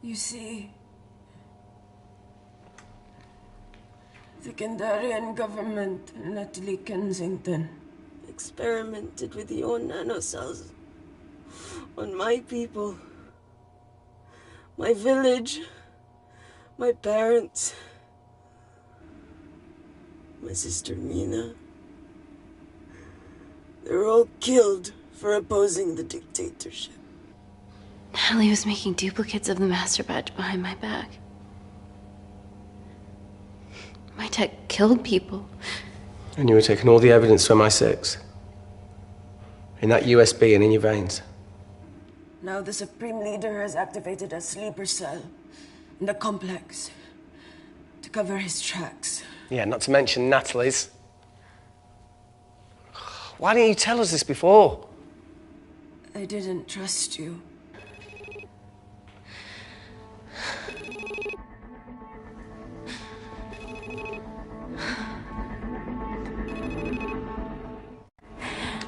You see, the Kandarian government and Natalie Kensington experimented with your nanocells on my people, my village, my parents, my sister Mina. They were all killed for opposing the dictatorship. Natalie was making duplicates of the master badge behind my back. My tech killed people. And you were taking all the evidence from MI6? In that USB and in your veins? Now the Supreme Leader has activated a sleeper cell in the complex to cover his tracks. Yeah, not to mention Natalie's. Why didn't you tell us this before? I didn't trust you.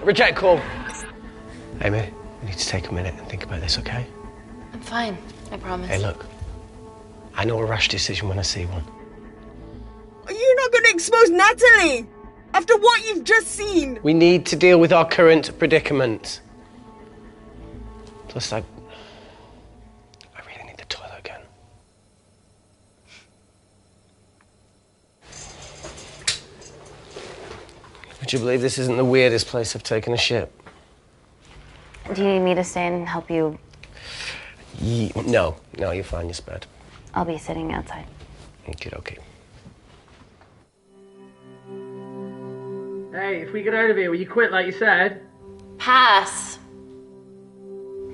Reject call. Amy, we need to take a minute and think about this, okay? I'm fine, I promise. Hey, look. I know a rash decision when I see one. Are you not going to expose Natalie? After what you've just seen? We need to deal with our current predicament. Plus, I really need the toilet again. Would you believe this isn't the weirdest place I've taken a shit? Do you need me to stay and help you? No, you're fine, you're spared. I'll be sitting outside. Okay. Hey, if we get out of here, will you quit like you said? Pass.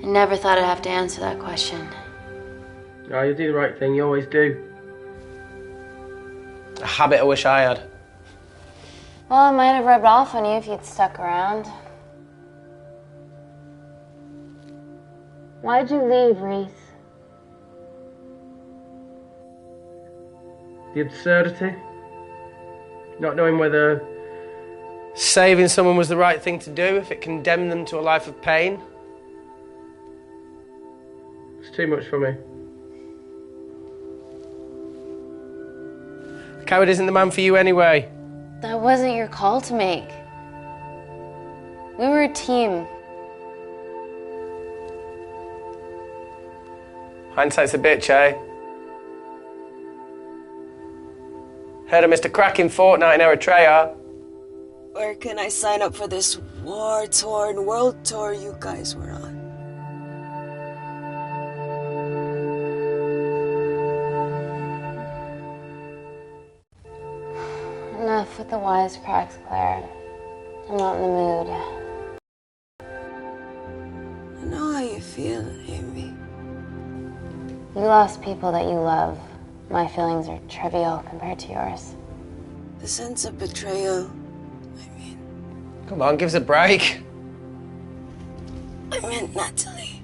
I never thought I'd have to answer that question. Oh, you'll do the right thing, you always do. A habit I wish I had. Well, it might have rubbed off on you if you'd stuck around. Why'd you leave, Reese? The absurdity. Not knowing whether Saving someone was the right thing to do if it condemned them to a life of pain. it's too much for me. A coward isn't the man for you anyway. That wasn't your call to make. We were a team. Hindsight's a bitch, eh? Heard of Mr. Cracking Fortnite in Eritrea? Where can I sign up for this war-torn world tour you guys were on? Enough with the wisecracks, Claire. I'm not in the mood. I know how you feel, Amy. You lost people that you love. My feelings are trivial compared to yours. The sense of betrayal, Come on, give us a break. I meant Natalie.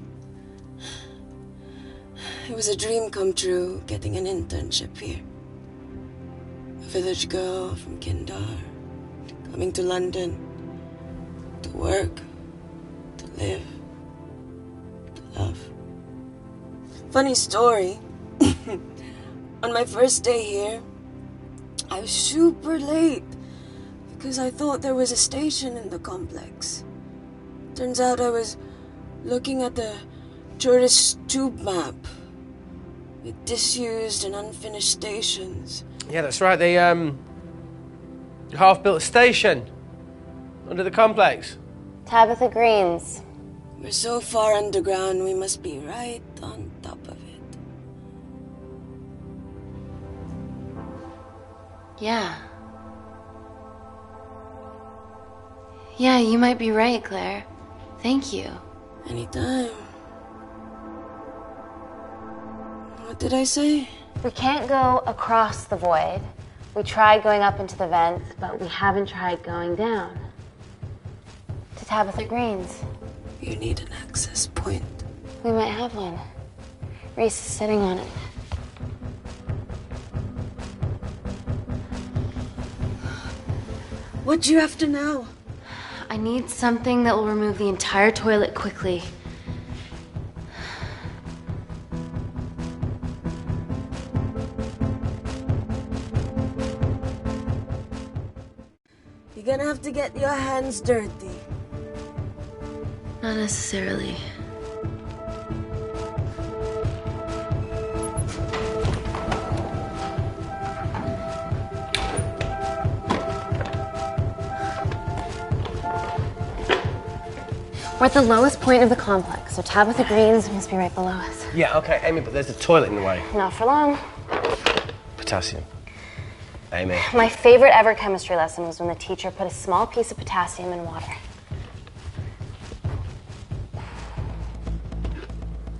It was a dream come true, getting an internship here. A village girl from Kindar, coming to London, to work, to live, to love. Funny story. On my first day here, I was super late because I thought there was a station in the complex. Turns out I was looking at the tourist tube map with disused and unfinished stations. Yeah, that's right. They half-built a station under the complex. Tabitha Greens. We're so far underground, we must be right on top of it. Yeah. Yeah, you might be right, Claire. Thank you. Anytime. What did I say? We can't go across the void. We tried going up into the vents, but we haven't tried going down. To Tabitha Greens. You need an access point. We might have one. Reese is sitting on it. What do you have to know? I need something that will remove the entire toilet quickly. gonna have to get your hands dirty. Not necessarily. We're at the lowest point of the complex, so Tabitha Green's must be right below us. Yeah, okay, Amy, but there's a toilet in the way. Not for long. Potassium. Amy. My favorite ever chemistry lesson was when the teacher put a small piece of potassium in water.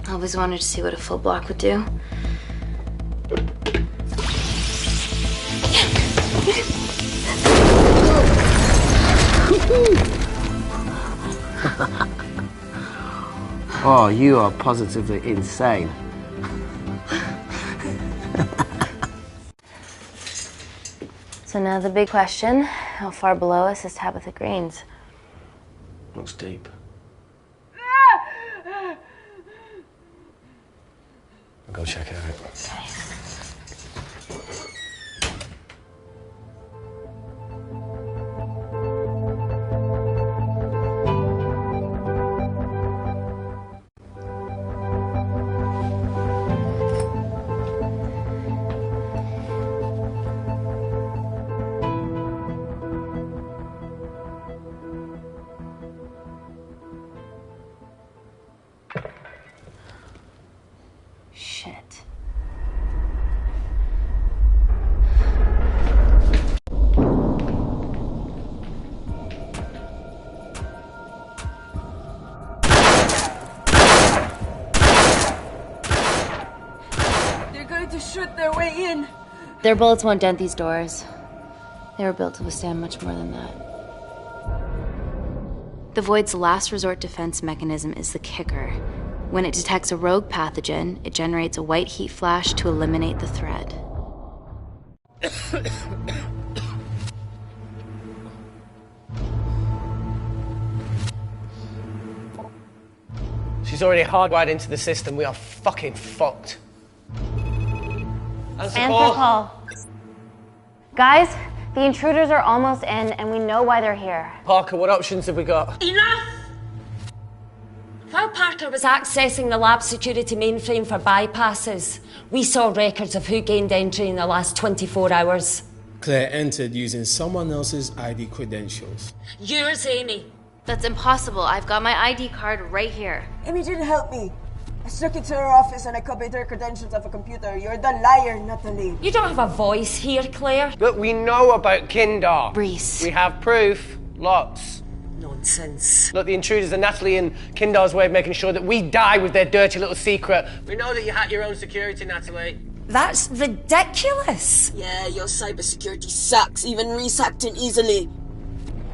I always wanted to see what a full block would do. Oh, you are positively insane. So now the big question, how far below us is Tabitha Green's? Looks deep. I'll go check it out. Okay. Shit. They're going to shoot their way in. Their bullets won't dent these doors. They were built to withstand much more than that. The Void's last resort defense mechanism is the kicker. When it detects a rogue pathogen, it generates a white heat flash to eliminate the threat. She's already hardwired into the system. We are fucking fucked. Answer call. Guys, the intruders are almost in, and we know why they're here. Parker, what options have we got? Enough! While Parker was accessing the lab security mainframe for bypasses, we saw records of who gained entry in the last 24 hours. Claire entered using someone else's ID credentials. Yours, Amy. That's impossible. I've got my ID card right here. Amy didn't help me. I snuck into her office and I copied her credentials off a computer. You're the liar, Natalie. You don't have a voice here, Claire. Look, we know about Kindar. Reese. We have proof. Lots. Nonsense. Look, the intruders are Natalie and Kindar's way of making sure that we die with their dirty little secret. We know that you hack your own security, Natalie. That's ridiculous. Yeah, your cybersecurity sucks. Even Reese hacked in easily.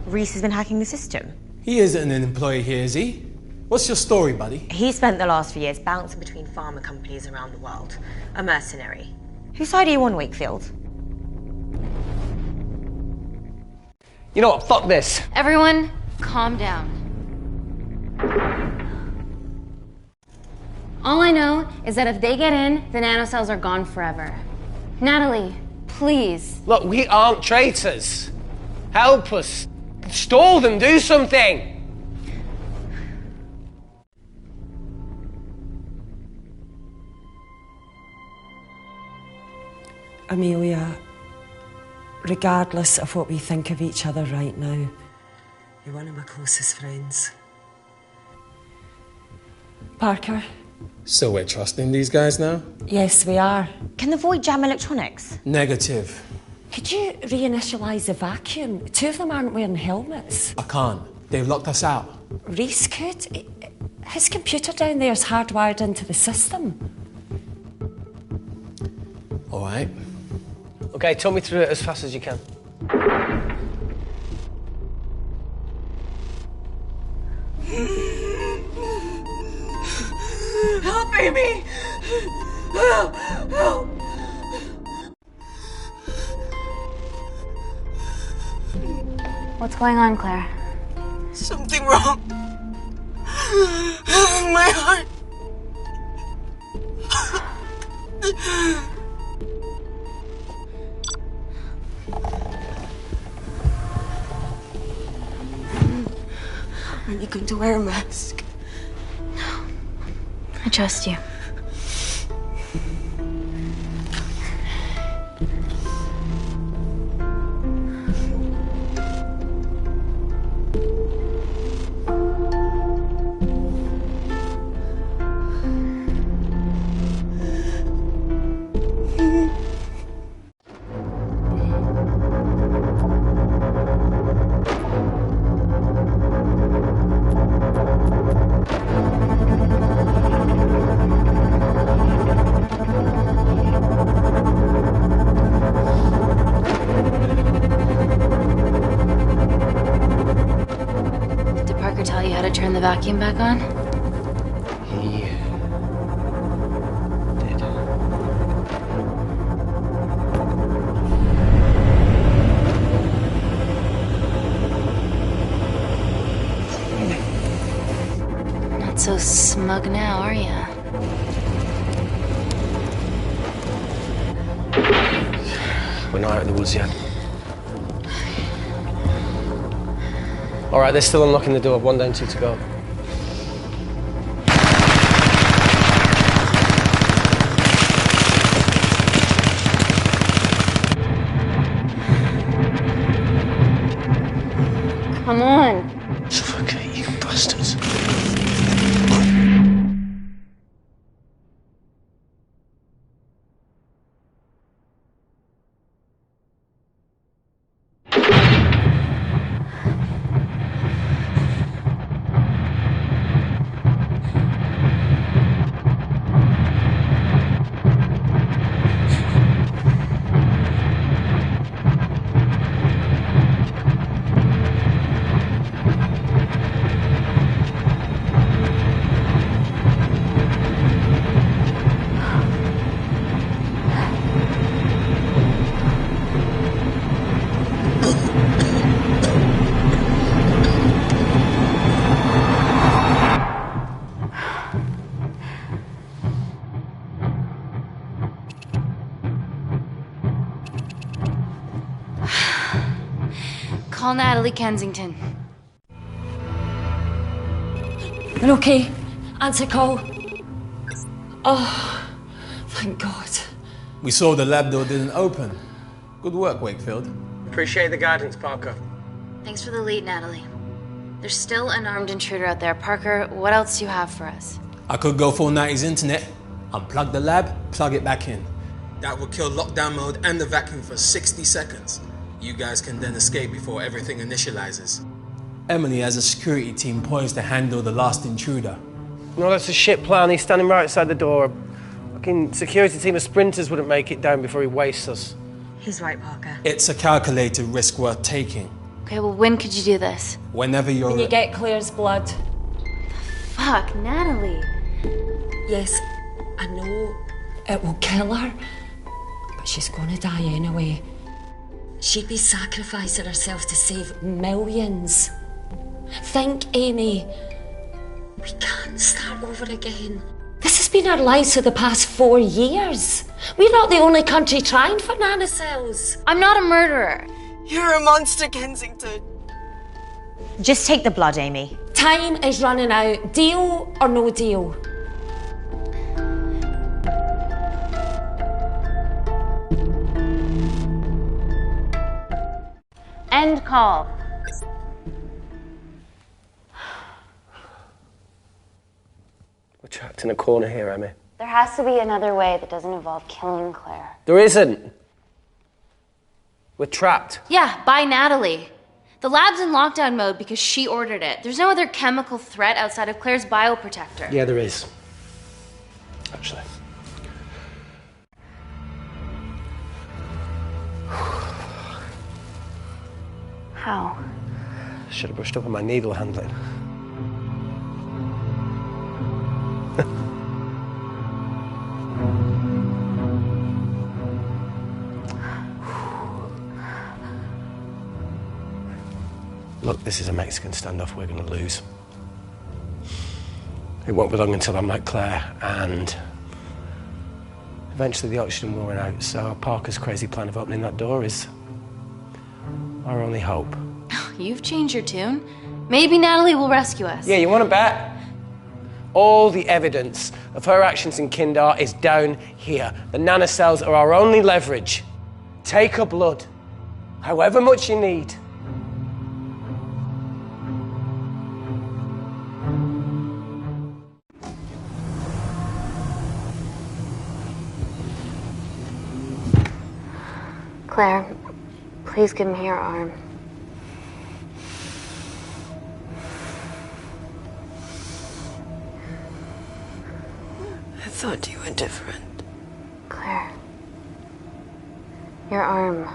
Reese has been hacking the system. He isn't an employee here, is he? What's your story, buddy? He spent the last few years bouncing between pharma companies around the world. A mercenary. Whose side are you on, Wakefield? You know what? Fuck this. Everyone, calm down. All I know is that if they get in, the nanocells are gone forever. Natalie, please. Look, we aren't traitors. Help us. Stall them. Do something. Amelia, regardless of what we think of each other right now, You're one of my closest friends. Parker, So we're trusting these guys now? yes, we are. Can the Void jam electronics? Negative. Could you reinitialize the vacuum? Two of them aren't wearing helmets. I can't. They've locked us out. Reese could. His computer down there is hardwired into the system. All right. Okay, talk me through it as fast as you can. Help, Amy! Help! Help! What's going on, Claire? Something wrong. My heart. Are you going to wear a mask? I trust you. Tell you how to turn the vacuum back on? He did. Not so smug now, are you? We're not out of the woods yet. All right, they're still unlocking the door. 1 down, 2 to go. Come on. Suffocate, you bastards. Call Natalie Kensington. You're okay? Answer call. Oh, thank God. We saw the lab door didn't open. Good work, Wakefield. Appreciate the guidance, Parker. Thanks for the lead, Natalie. There's still an armed intruder out there. Parker, what else do you have for us? I could go full 90s internet, unplug the lab, plug it back in. That will kill lockdown mode and the vacuum for 60 seconds. You guys can then escape before everything initializes. Emily has a security team poised to handle the last intruder. No, that's a shit plan. He's standing right outside the door. Fucking security team of sprinters wouldn't make it down before he wastes us. He's right, Parker. It's a calculated risk worth taking. Okay, well, when could you do this? Whenever you're... When you get Claire's blood. Fuck, Natalie. Yes, I know it will kill her, but she's gonna die anyway. She'd be sacrificing herself to save millions. Think, Amy. We can't start over again. This has been our lives for the past 4 years. We're not the only country trying for nanocells. I'm not a murderer. You're a monster, Kensington. Just take the blood, Amy. Time is running out. Deal or no deal? End call. We're trapped in a corner here, Emmy. There has to be another way that doesn't involve killing Claire. There isn't. We're trapped. Yeah, by Natalie. The lab's in lockdown mode because she ordered it. There's no other chemical threat outside of Claire's bioprotector. Yeah, there is. Actually. How? Should have brushed up on my needle handling. Look, this is a Mexican standoff we're going to lose. It won't be long until I'm like Claire, and eventually the oxygen will run out, so Parker's crazy plan of opening that door is our only hope. You've changed your tune. Maybe Natalie will rescue us. Yeah, you want to bet? All the evidence of her actions in Kindar is down here. The nanocells are our only leverage. Take her blood, however much you need. Claire, please give me your arm. I thought you were different. Claire. Your arm.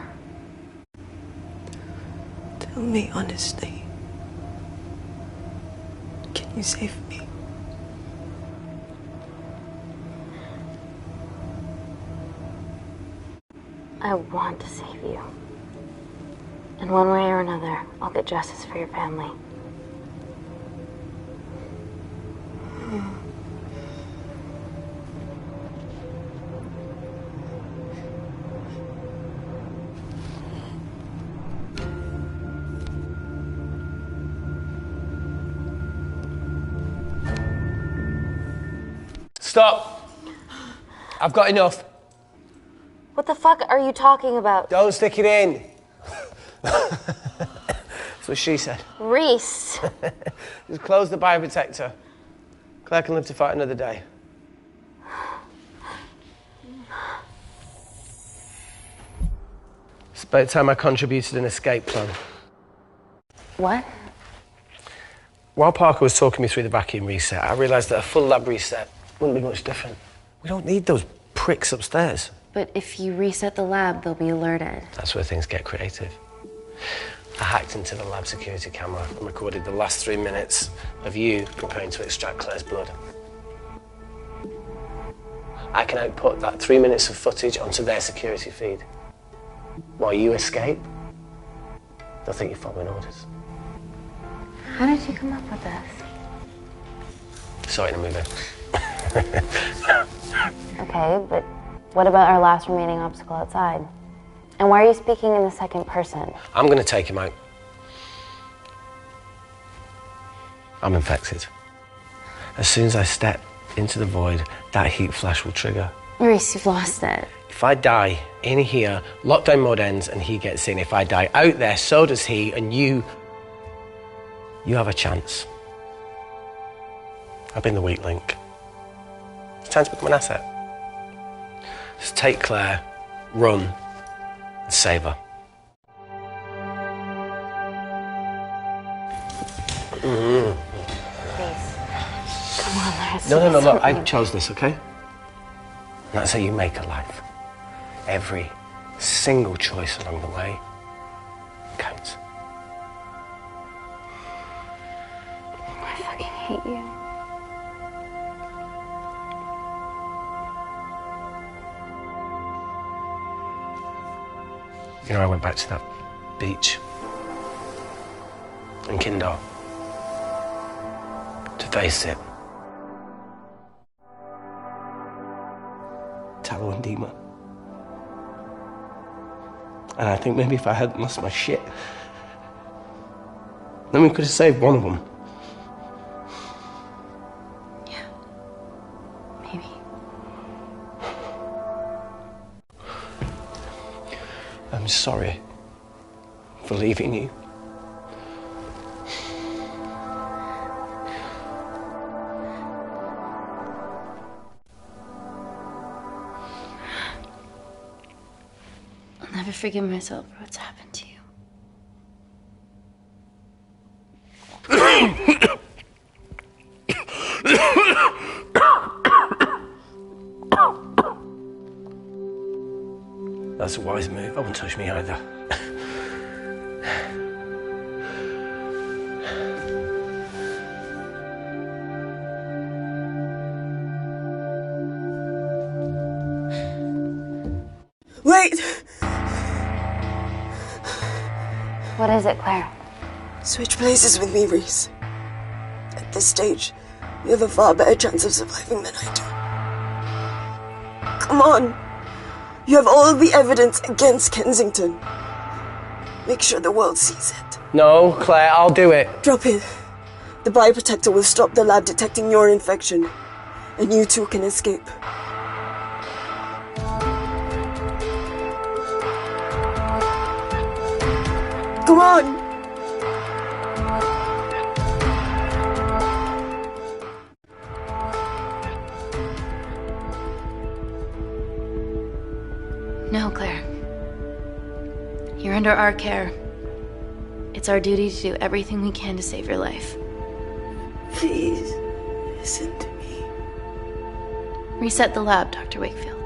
Tell me honestly. Can you save me? I want to save you. In one way or another, I'll get justice for your family. Stop. I've got enough. What the fuck are you talking about? Don't stick it in. That's what she said. Reese. Just close the bioprotector. Claire can live to fight another day. It's about time I contributed an escape plan. What? While Parker was talking me through the vacuum reset, I realised that a full lab reset wouldn't be much different. We don't need those pricks upstairs. But if you reset the lab, they'll be alerted. That's where things get creative. I hacked into the lab security camera and recorded the last 3 minutes of you preparing to extract Claire's blood. I can output that 3 minutes of footage onto their security feed. While you escape, they'll think you're following orders. How did you come up with this? Saw it in a movie. Okay, but what about our last remaining obstacle outside? And why are you speaking in the second person? I'm going to take him out. I'm infected. As soon as I step into the void, that heat flash will trigger. Reese, you've lost it. If I die in here, lockdown mode ends and he gets in. If I die out there, so does he, and you have a chance. I've been the weak link. It's time to become an asset. Just take Claire, run, and save her. Please. Come on, let's No, do look, I something. chose this, okay? And that's how you make a life. Every single choice along the way counts. I fucking hate you. You know, I went back to that beach in Kindar to face it. Tallow and Dima. And I think maybe if I hadn't lost my shit, then we could have saved one of them. Yeah. Maybe. I'm sorry for leaving you. I'll never forgive myself for what's happened to you. That's a wise move. I wouldn't touch me either. Wait! What is it, Claire? Switch places with me, Reese. At this stage, you have a far better chance of surviving than I do. Come on. You have all the evidence against Kensington. Make sure the world sees it. No, Claire, I'll do it. Drop it. The bioprotector will stop the lab detecting your infection, and you two can escape. Come on! No, Claire. You're under our care. It's our duty to do everything we can to save your life. Please, listen to me. Reset the lab, Dr. Wakefield.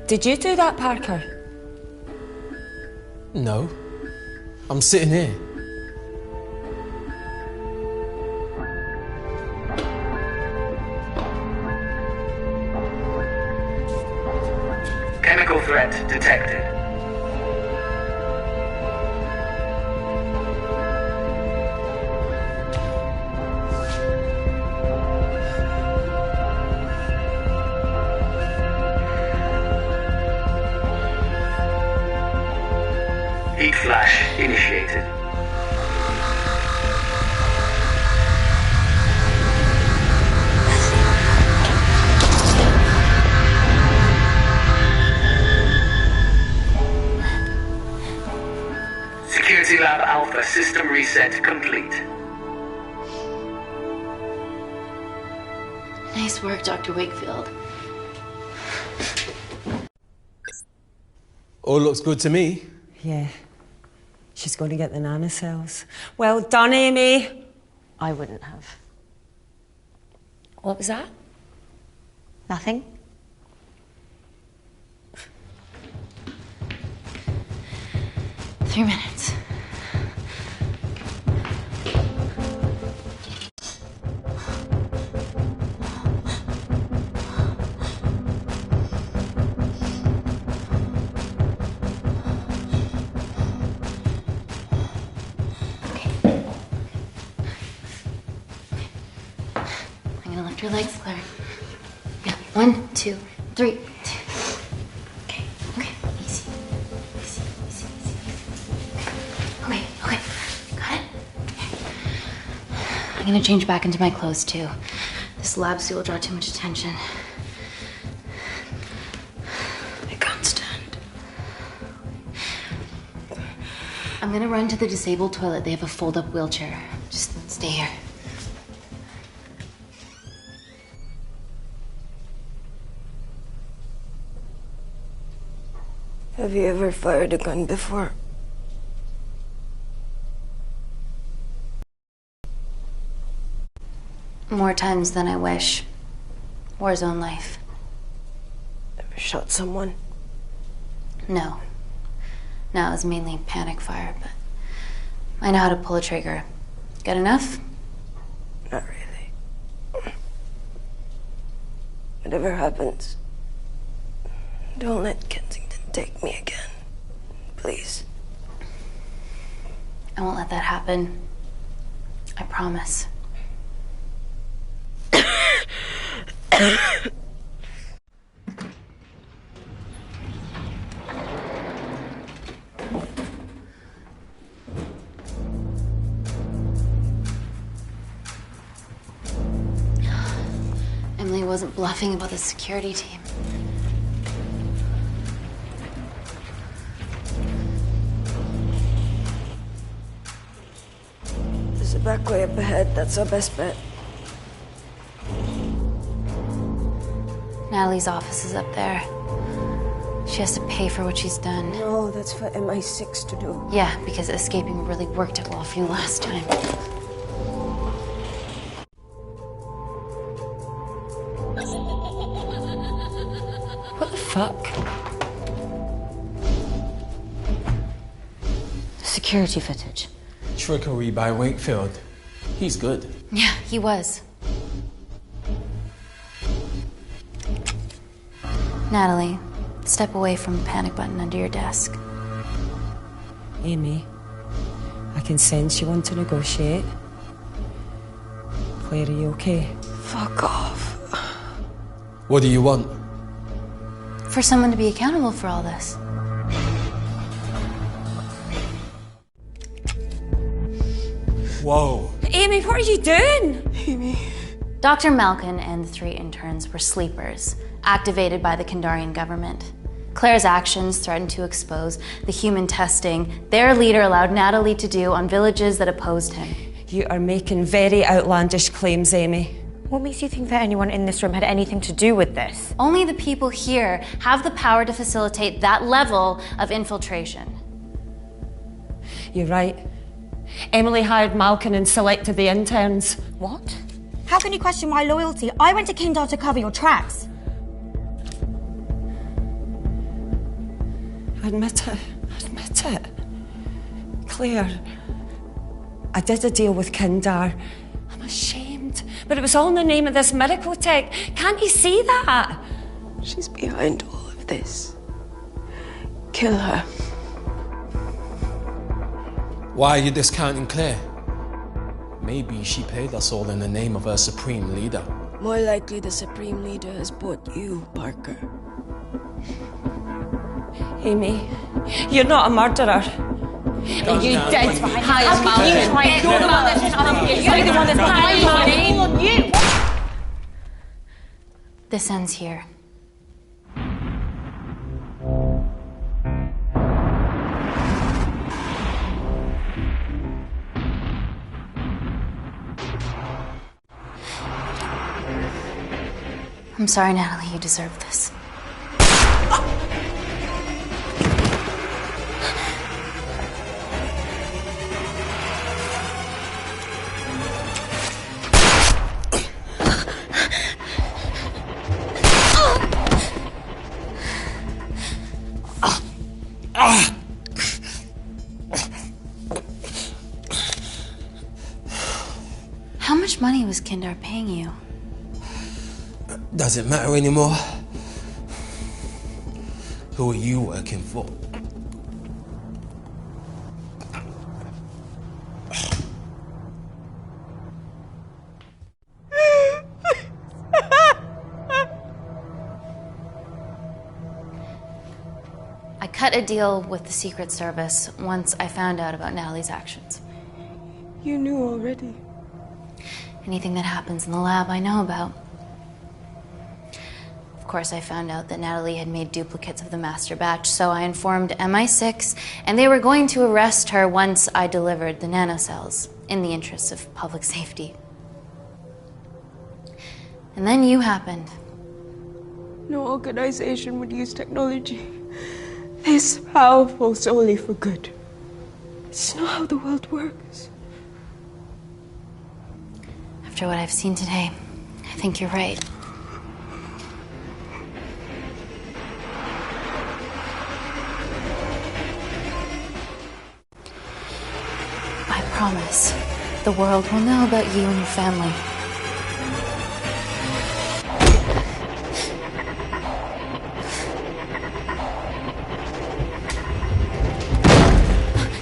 Did you do that, Parker? No. I'm sitting here. Chemical threat detected. Heat flash initiated. Security Lab Alpha system reset complete. Nice work, Dr. Wakefield. All looks good to me. Yeah. She's going to get the nanocells. Well done, Amy. I wouldn't have. What was that? Nothing? 3 minutes. Lift your legs, Claire. Yeah, 1, 2, 3. Okay, easy. Okay, got it? I'm gonna change back into my clothes too. This lab suit will draw too much attention. I can't stand. I'm gonna run to the disabled toilet. They have a fold-up wheelchair. Just stay here. Have you ever fired a gun before? More times than I wish. Warzone life. Ever shot someone? No. No, it was mainly panic fire, but I know how to pull a trigger. Good enough? Not really. Whatever happens, don't let Kensington take me again. Please. I won't let that happen. I promise. Emily wasn't bluffing about the security team. There's a back way up ahead. That's our best bet. Natalie's office is up there. She has to pay for what she's done. No, that's for MI6 to do. Yeah, because escaping really worked out well for you last time. What the fuck? Security footage. Trickery by Wakefield. He's good. Yeah, he was. Natalie, step away from the panic button under your desk. Amy, I can sense you want to negotiate. Claire, are you okay? Fuck off. What do you want? For someone to be accountable for all this. Whoa. Amy, what are you doing? Amy. Dr. Malkin and the 3 interns were sleepers, activated by the Kindarian government. Claire's actions threatened to expose the human testing their leader allowed Natalie to do on villages that opposed him. You are making very outlandish claims, Amy. What makes you think that anyone in this room had anything to do with this? Only the people here have the power to facilitate that level of infiltration. You're right. Emily hired Malkin and selected the interns. What? How can you question my loyalty? I went to Kindar to cover your tracks. Admit it. Admit it. Claire, I did a deal with Kindar. I'm ashamed. But it was all in the name of this miracle tech. Can't you see that? She's behind all of this. Kill her. Why are you discounting Claire? Maybe she paid us all in the name of her supreme leader. More likely the Supreme Leader has bought you, Parker. Amy, you're not a murderer. Calm You down. did hire Malkin. You're the one that's You're the one that's hired Malkin. You. This ends here. I'm sorry, Natalie, you deserve this. How much money was Kindar paying you? Does it matter anymore? Who are you working for? I cut a deal with the Secret Service once I found out about Natalie's actions. You knew already. Anything that happens in the lab, I know about. Of course, I found out that Natalie had made duplicates of the master batch, so I informed MI6, and they were going to arrest her once I delivered the nanocells, in the interests of public safety. And then you happened. No organization would use technology this powerful solely for good. It's not how the world works. After what I've seen today, I think you're right. I promise, the world will know about you and your family.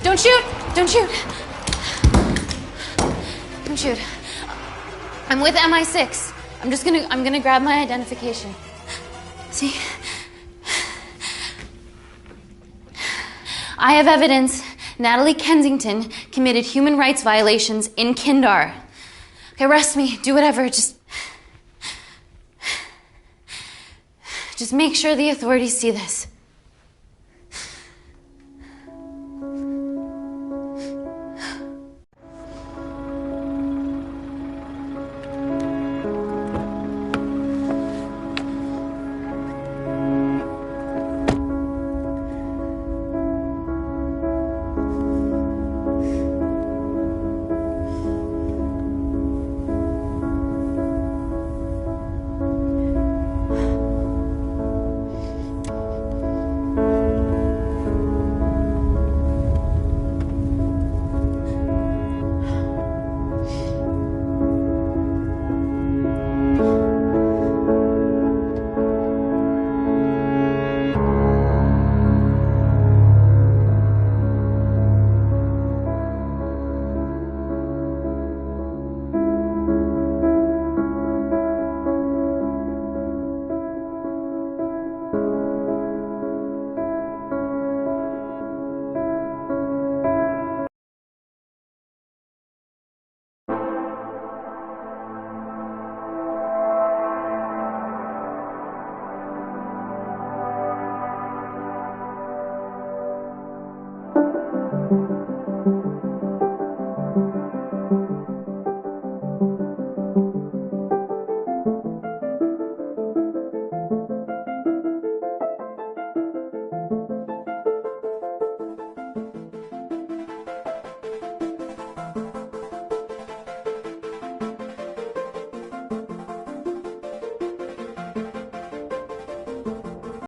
Don't shoot! Don't shoot! Don't shoot. I'm with MI6. I'm gonna grab my identification. See? I have evidence Natalie Kensington committed human rights violations in Kindar. Okay, arrest me, do whatever, just make sure the authorities see this.